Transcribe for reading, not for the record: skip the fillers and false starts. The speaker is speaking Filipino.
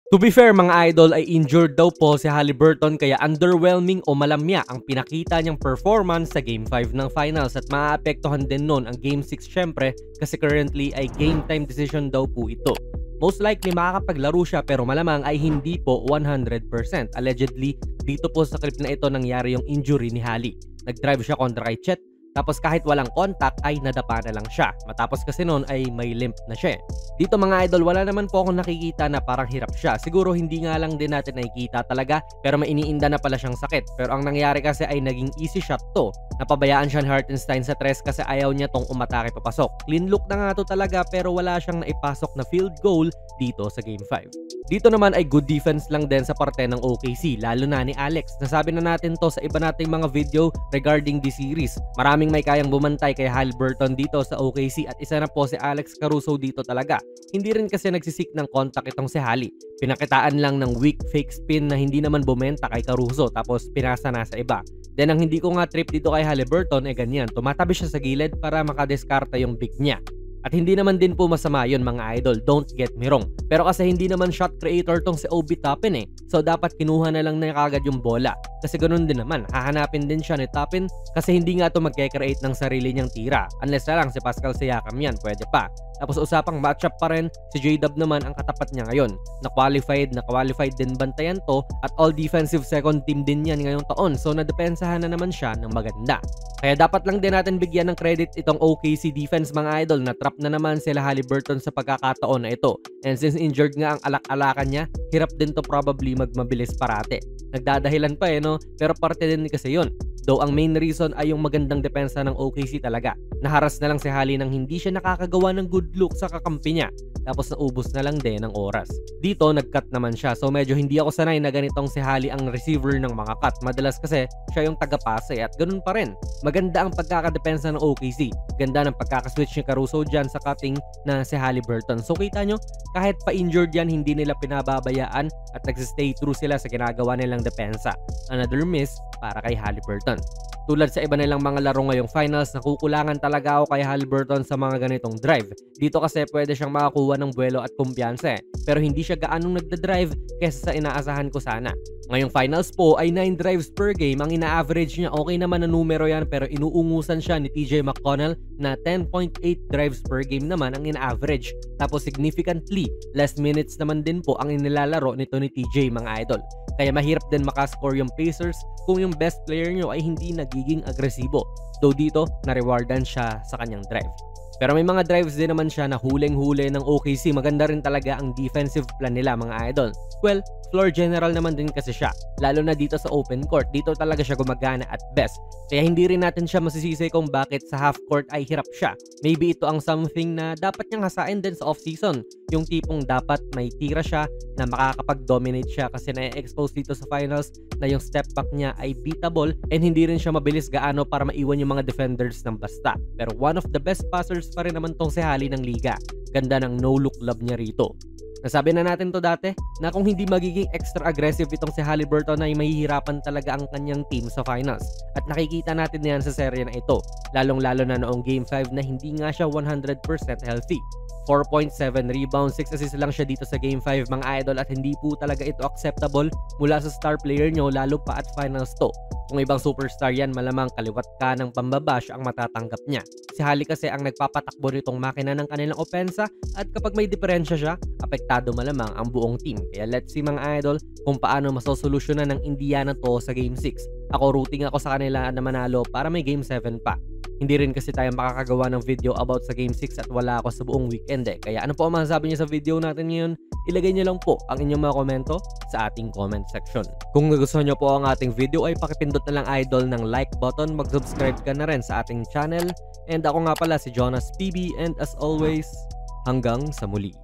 To be fair mga idol ay injured daw po si Haliburton kaya underwhelming o malamya ang pinakita niyang performance sa Game 5 ng finals at maaapektuhan din nun ang Game 6 syempre kasi currently ay game time decision daw po ito. Most likely makakapaglaro siya pero malamang ay hindi po 100%. Allegedly, dito po sa clip na ito nangyari yung injury ni Hali. Nag-drive siya kontra kay Chet tapos kahit walang contact ay nadapa na lang siya. Matapos kasi noon ay may limp na siya. Dito mga idol, wala naman po akong nakikita na parang hirap siya. Siguro hindi nga lang din natin nakikita talaga pero may iniinda na pala siyang sakit. Pero ang nangyari kasi ay naging easy shot to. Napabayaan siya ni Hartenstein sa tres kasi ayaw niya tong umatake papasok. Clean look na nga to talaga pero wala siyang naipasok na field goal dito sa Game 5. Dito naman ay good defense lang din sa parte ng OKC, lalo na ni Alex. Nasabi na natin to sa iba nating mga video regarding the series. Maraming may kayang bumantay kay Haliburton dito sa OKC at isa na po si Alex Caruso dito talaga. Hindi rin kasi nagsisik ng contact itong si Hali. Pinakitaan lang ng weak fake spin na hindi naman bumenta kay Caruso tapos pinasa na sa iba. Then ang hindi ko nga trip dito kay Haliburton ay ganyan, tumatabi siya sa gilid para makadiskarta yung big niya. At hindi naman din po masama yun mga idol, don't get me wrong. Pero kasi hindi naman shot creator tong si Obi Toppin So dapat kinuha na lang na kagad yung bola. Kasi ganun din naman, hahanapin din siya ni Toppin kasi hindi nga to magke-create ng sarili niyang tira. Unless na lang si Pascal Siakam yan, pwede pa. Tapos usapang matchup pa rin, si J-Dub naman ang katapat niya ngayon. Na-qualified din bantayan to at all defensive second team din yan ngayong taon. So nadepensahan na naman siya ng maganda. Kaya dapat lang din natin bigyan ng credit itong OKC defense mga idol na trap na naman sila Haliburton sa pagkakataon na ito. And since injured nga ang alak-alakan niya, hirap din to probably magmabilis parate. Nagdadahilan pa no? Pero parte din kasi yun. Though ang main reason ay yung magandang depensa ng OKC talaga. Naharas na lang si Hali nang hindi siya nakakagawa ng good look sa kakampi niya. Tapos naubos na lang din ng oras. Dito nag-cut naman siya so medyo hindi ako sanay na ganitong si Hali ang receiver ng mga cut. Madalas kasi siya yung tagapase at ganun pa rin. Maganda ang pagkakadepensa ng OKC. Ganda ng pagkakaswitch ni Caruso dyan sa cutting na si Haliburton. So kita nyo, kahit pa-injured yan, hindi nila pinababayaan at nagsistay true sila sa ginagawa nilang depensa. Another miss para kay Haliburton. Tulad sa iba nilang mga laro ngayong finals, nakukulangan talaga ako kay Haliburton sa mga ganitong drive. Dito kasi pwede siyang makakuha ng buwelo at kumpiyansa pero hindi siya gaanong nagda-drive kesa sa inaasahan ko sana. Ngayong finals po ay 9 drives per game. Ang ina-average niya, okay naman na numero yan pero inuungusan siya ni TJ McConnell na 10.8 drives per game naman ang ina-average. Tapos significantly less minutes naman din po ang inilalaro nito ni TJ mga idol. Kaya mahirap din makascore yung Pacers kung yung best player nyo ay hindi nagiging agresibo. Though dito, na-rewardan siya sa kanyang drive. Pero may mga drives din naman siya na huling-huli ng OKC. Maganda rin talaga ang defensive plan nila mga idol. Well, floor general naman din kasi siya. Lalo na dito sa open court. Dito talaga siya gumagana at best. Kaya hindi rin natin siya masisisi kung bakit sa half court ay hirap siya. Maybe ito ang something na dapat niyang hasain din sa off-season. Yung tipong dapat may tira siya na makakapag-dominate siya kasi na-expose dito sa finals na yung step back niya ay beatable and hindi rin siya mabilis gaano para maiwan yung mga defenders ng basta. Pero one of the best passers pa rin naman tong si Hali ng liga. Ganda ng no-look love niya rito. Nasabi na natin to dati na kung hindi magiging extra aggressive itong si Haliburton ay mahihirapan talaga ang kanyang team sa finals. At nakikita natin yan sa serye na ito. Lalong-lalo na noong Game 5 na hindi nga siya 100% healthy. 4.7 rebounds, 6 assists lang siya dito sa Game 5 mga idol at hindi po talaga ito acceptable mula sa star player nyo lalo pa at finals to. Kung ibang superstar yan, malamang kaliwat ka ng pambabash ang matatanggap niya. Si Hali kasi ang nagpapatakbo nitong makina ng kanilang opensa at kapag may diferensya siya, apektado malamang ang buong team. Kaya let's see mga idol kung paano masosolusyonan ng Indiana to sa Game 6. Ako rooting ako sa kanila na manalo para may Game 7 pa. Hindi rin kasi tayo makakagawa ng video about sa Game 6 at wala ako sa buong weekend Kaya ano po ang masasabi niyo sa video natin ngayon? Ilagay niyo lang po ang inyong mga komento sa ating comment section. Kung nagustuhan niyo po ang ating video ay pakipindot na lang idol ng like button, mag-subscribe ka na rin sa ating channel. And ako nga pala si Jonas PB and as always, hanggang sa muli.